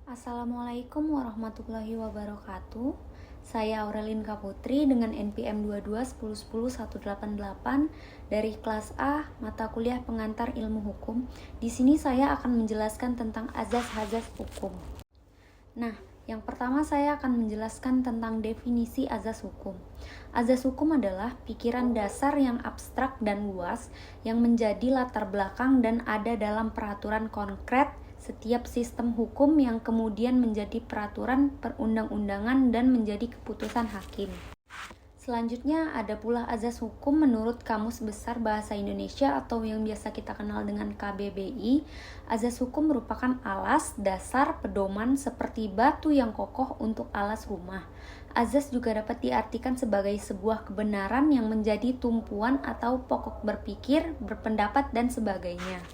Assalamualaikum warahmatullahi wabarakatuh. Saya Aurelin Kaputri dengan NPM 22101188 dari kelas A mata kuliah pengantar ilmu hukum. Di sini saya akan menjelaskan tentang azas-azas hukum. Nah, yang pertama saya akan menjelaskan tentang definisi azas hukum. Azas hukum adalah pikiran dasar yang abstrak dan luas yang menjadi latar belakang dan ada dalam peraturan konkret setiap sistem hukum yang kemudian menjadi peraturan perundang-undangan dan menjadi keputusan hakim. Selanjutnya ada pula azas hukum menurut Kamus Besar Bahasa Indonesia atau yang biasa kita kenal dengan KBBI. Azas hukum merupakan alas, dasar, pedoman seperti batu yang kokoh untuk alas rumah. Azas juga dapat diartikan sebagai sebuah kebenaran yang menjadi tumpuan atau pokok berpikir, berpendapat, dan sebagainya.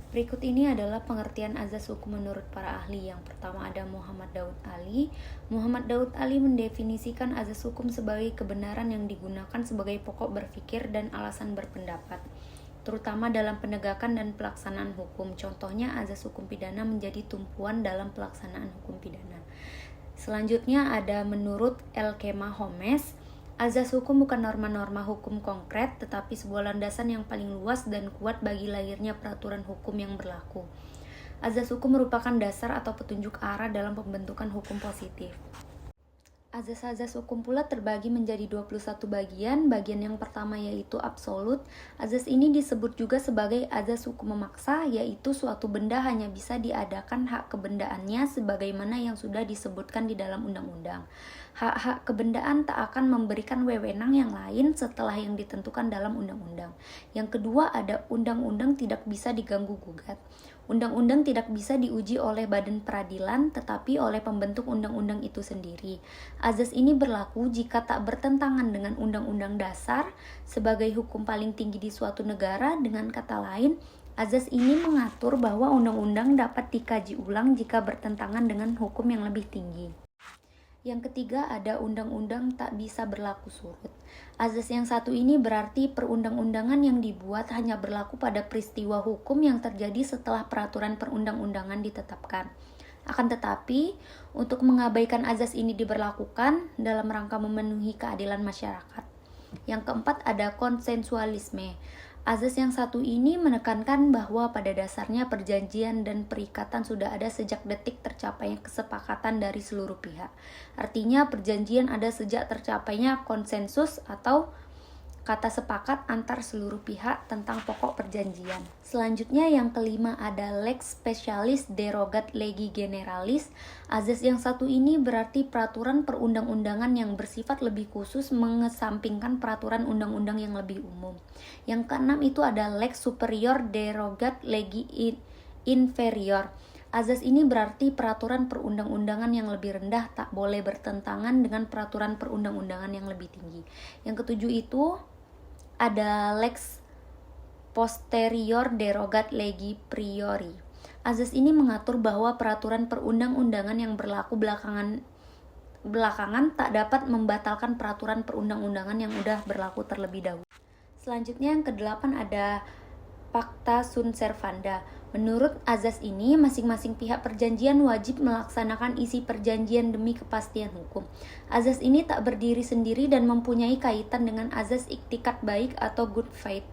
Berikut ini adalah pengertian azas hukum menurut para ahli. Yang pertama ada Muhammad Daud Ali. Muhammad Daud Ali mendefinisikan azas hukum sebagai kebenaran yang digunakan sebagai pokok berpikir dan alasan berpendapat, terutama dalam penegakan dan pelaksanaan hukum. Contohnya azas hukum pidana menjadi tumpuan dalam pelaksanaan hukum pidana. Selanjutnya ada menurut Elkema Homes. Azas hukum bukan norma-norma hukum konkret, tetapi sebuah landasan yang paling luas dan kuat bagi lahirnya peraturan hukum yang berlaku. Azas hukum merupakan dasar atau petunjuk arah dalam pembentukan hukum positif. Azas-azas hukum pula terbagi menjadi 21 bagian. Bagian yang pertama yaitu absolut. Azas ini disebut juga sebagai azas hukum memaksa, yaitu suatu benda hanya bisa diadakan hak kebendaannya sebagaimana yang sudah disebutkan di dalam undang-undang. Hak-hak kebendaan tak akan memberikan wewenang yang lain setelah yang ditentukan dalam undang-undang. Yang kedua ada undang-undang tidak bisa diganggu-gugat. Undang-undang tidak bisa diuji oleh badan peradilan, tetapi oleh pembentuk undang-undang itu sendiri. Azas ini berlaku jika tak bertentangan dengan undang-undang dasar sebagai hukum paling tinggi di suatu negara. Dengan kata lain, azas ini mengatur bahwa undang-undang dapat dikaji ulang jika bertentangan dengan hukum yang lebih tinggi. Yang ketiga ada undang-undang tak bisa berlaku surut. Azas yang satu ini berarti perundang-undangan yang dibuat hanya berlaku pada peristiwa hukum yang terjadi setelah peraturan perundang-undangan ditetapkan. Akan tetapi, untuk mengabaikan azas ini diberlakukan dalam rangka memenuhi keadilan masyarakat. Yang keempat ada konsensualisme. Azas yang satu ini menekankan bahwa pada dasarnya perjanjian dan perikatan sudah ada sejak detik tercapainya kesepakatan dari seluruh pihak. Artinya perjanjian ada sejak tercapainya konsensus atau kata sepakat antar seluruh pihak tentang pokok perjanjian. Selanjutnya yang kelima ada lex specialis derogat legi generalis. Azas yang satu ini berarti peraturan perundang-undangan yang bersifat lebih khusus mengesampingkan peraturan undang-undang yang lebih umum. Yang keenam itu ada lex superior derogat legi inferior. Azas ini berarti peraturan perundang-undangan yang lebih rendah tak boleh bertentangan dengan peraturan perundang-undangan yang lebih tinggi. Yang ketujuh itu ada lex posterior derogat legi priori. Azas ini mengatur bahwa peraturan perundang-undangan yang berlaku belakangan tak dapat membatalkan peraturan perundang-undangan yang sudah berlaku terlebih dahulu. Selanjutnya yang kedelapan ada pacta sunt servanda. Menurut azas ini, masing-masing pihak perjanjian wajib melaksanakan isi perjanjian demi kepastian hukum. Azas ini tak berdiri sendiri dan mempunyai kaitan dengan azas iktikat baik atau good faith.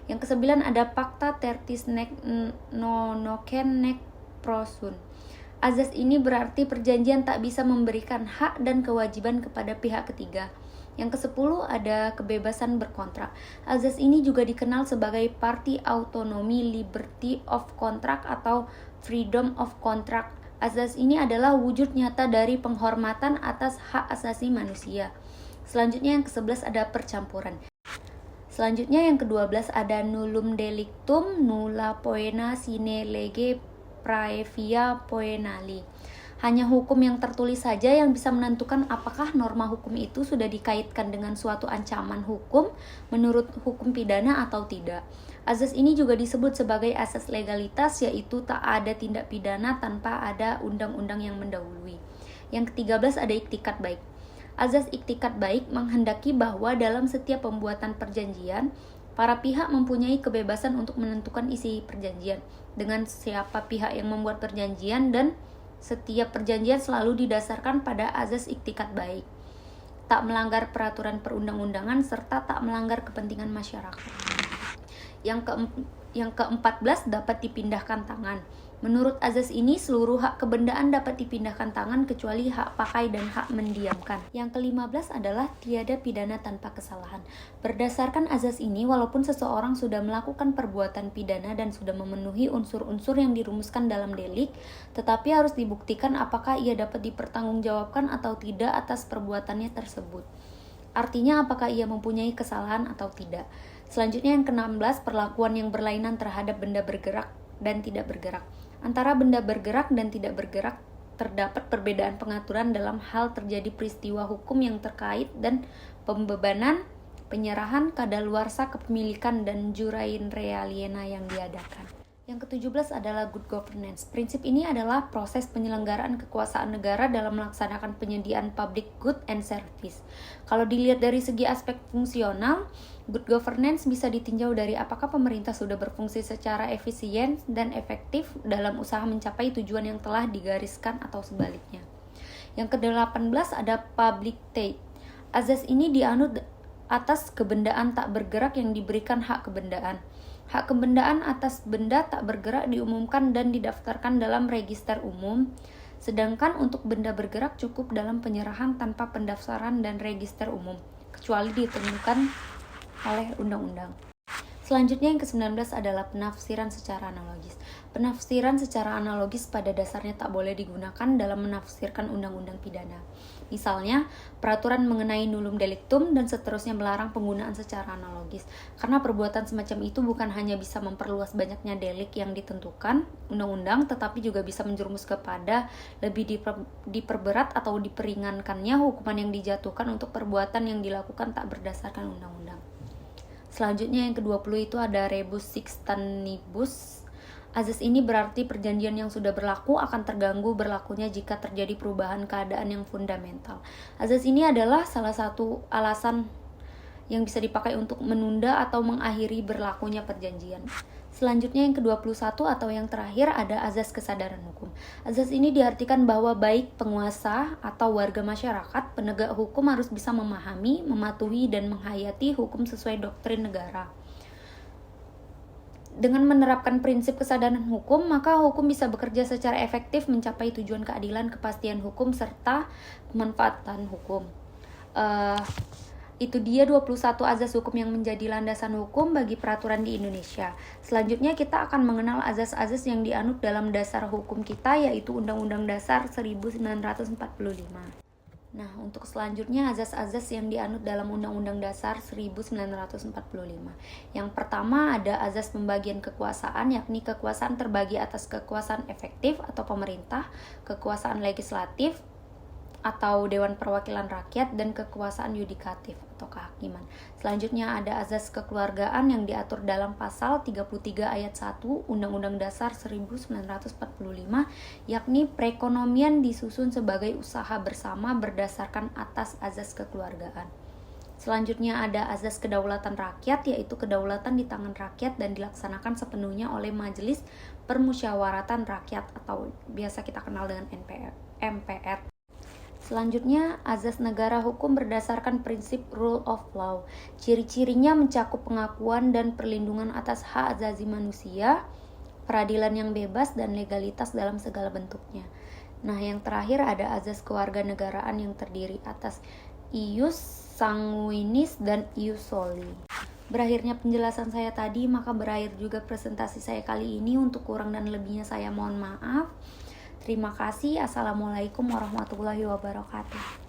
Yang kesembilan ada pacta tertis nec nocen nec prosun. Azas ini berarti perjanjian tak bisa memberikan hak dan kewajiban kepada pihak ketiga. Yang ke-10 ada kebebasan berkontrak. Azas ini juga dikenal sebagai party autonomy, liberty of contract atau freedom of contract. Azas ini adalah wujud nyata dari penghormatan atas hak asasi manusia. Selanjutnya yang ke-11 ada percampuran. Selanjutnya yang ke-12 ada nullum delictum nulla poena sine lege praevia poenali. Hanya hukum yang tertulis saja yang bisa menentukan apakah norma hukum itu sudah dikaitkan dengan suatu ancaman hukum menurut hukum pidana atau tidak. Azas ini juga disebut sebagai asas legalitas, yaitu tak ada tindak pidana tanpa ada undang-undang yang mendahului. Yang ke-13 ada iktikat baik. Azas iktikat baik menghendaki bahwa dalam setiap pembuatan perjanjian, para pihak mempunyai kebebasan untuk menentukan isi perjanjian dengan siapa pihak yang membuat perjanjian dan Setiap perjanjian selalu didasarkan pada azas iktikat baik, tak melanggar peraturan perundang-undangan, serta tak melanggar kepentingan masyarakat. Yang ke-14 dapat dipindahkan tangan. Menurut azas ini, seluruh hak kebendaan dapat dipindahkan tangan kecuali hak pakai dan hak mendiamkan. Yang ke-15 adalah tiada pidana tanpa kesalahan. Berdasarkan azas ini, walaupun seseorang sudah melakukan perbuatan pidana dan sudah memenuhi unsur-unsur yang dirumuskan dalam delik, tetapi harus dibuktikan apakah ia dapat dipertanggungjawabkan atau tidak atas perbuatannya tersebut. Artinya apakah ia mempunyai kesalahan atau tidak. Selanjutnya yang ke-16, perlakuan yang berlainan terhadap benda bergerak dan tidak bergerak. Antara benda bergerak dan tidak bergerak terdapat perbedaan pengaturan dalam hal terjadi peristiwa hukum yang terkait dan pembebanan, penyerahan, kadaluarsa kepemilikan, dan jurain realiena yang diadakan. Yang ke-17 adalah good governance. Prinsip ini adalah proses penyelenggaraan kekuasaan negara dalam melaksanakan penyediaan public good and service. Kalau dilihat dari segi aspek fungsional, good governance bisa ditinjau dari apakah pemerintah sudah berfungsi secara efisien dan efektif dalam usaha mencapai tujuan yang telah digariskan atau sebaliknya. Yang ke-18 ada public tade. Azas ini dianut atas kebendaan tak bergerak yang diberikan hak kebendaan. Hak kebendaan atas benda tak bergerak diumumkan dan didaftarkan dalam register umum, sedangkan untuk benda bergerak cukup dalam penyerahan tanpa pendaftaran dan register umum, kecuali ditentukan oleh undang-undang. Selanjutnya yang ke-19 adalah penafsiran secara analogis. Penafsiran secara analogis pada dasarnya tak boleh digunakan dalam menafsirkan undang-undang pidana. Misalnya, peraturan mengenai nullum delictum dan seterusnya melarang penggunaan secara analogis. Karena perbuatan semacam itu bukan hanya bisa memperluas banyaknya delik yang ditentukan undang-undang, tetapi juga bisa menjerumus kepada lebih diperberat atau diperingankannya hukuman yang dijatuhkan untuk perbuatan yang dilakukan tak berdasarkan undang-undang. Selanjutnya yang ke-20 itu ada rebus sixtantibus. Azas ini berarti perjanjian yang sudah berlaku akan terganggu berlakunya jika terjadi perubahan keadaan yang fundamental. Azas ini adalah salah satu alasan yang bisa dipakai untuk menunda atau mengakhiri berlakunya perjanjian. Selanjutnya yang ke-21 atau yang terakhir ada azas kesadaran hukum. Azas ini diartikan bahwa baik penguasa atau warga masyarakat, penegak hukum harus bisa memahami, mematuhi, dan menghayati hukum sesuai doktrin negara. Dengan menerapkan prinsip kesadaran hukum, maka hukum bisa bekerja secara efektif mencapai tujuan keadilan, kepastian hukum, serta pemanfaatan hukum. Itu dia 21 azas hukum yang menjadi landasan hukum bagi peraturan di Indonesia. Selanjutnya kita akan mengenal azas-azas yang dianut dalam dasar hukum kita, yaitu Undang-Undang Dasar 1945. Nah, untuk selanjutnya azas-azas yang dianut dalam Undang-Undang Dasar 1945. Yang pertama ada azas pembagian kekuasaan, yakni kekuasaan terbagi atas kekuasaan efektif atau pemerintah, kekuasaan legislatif atau Dewan Perwakilan Rakyat, dan kekuasaan yudikatif atau kehakiman. Selanjutnya ada azas kekeluargaan yang diatur dalam pasal 33 ayat 1 Undang-Undang Dasar 1945, yakni perekonomian disusun sebagai usaha bersama berdasarkan atas azas kekeluargaan. Selanjutnya ada azas kedaulatan rakyat, yaitu kedaulatan di tangan rakyat dan dilaksanakan sepenuhnya oleh Majelis Permusyawaratan Rakyat atau biasa kita kenal dengan MPR. Selanjutnya, azas negara hukum berdasarkan prinsip rule of law. Ciri-cirinya mencakup pengakuan dan perlindungan atas hak asasi manusia, peradilan yang bebas, dan legalitas dalam segala bentuknya. Nah, yang terakhir ada azas kewarganegaraan yang terdiri atas ius sanguinis dan ius soli. Berakhirnya penjelasan saya tadi, maka berakhir juga presentasi saya kali ini. Untuk kurang dan lebihnya saya mohon maaf. Terima kasih. Assalamualaikum warahmatullahi wabarakatuh.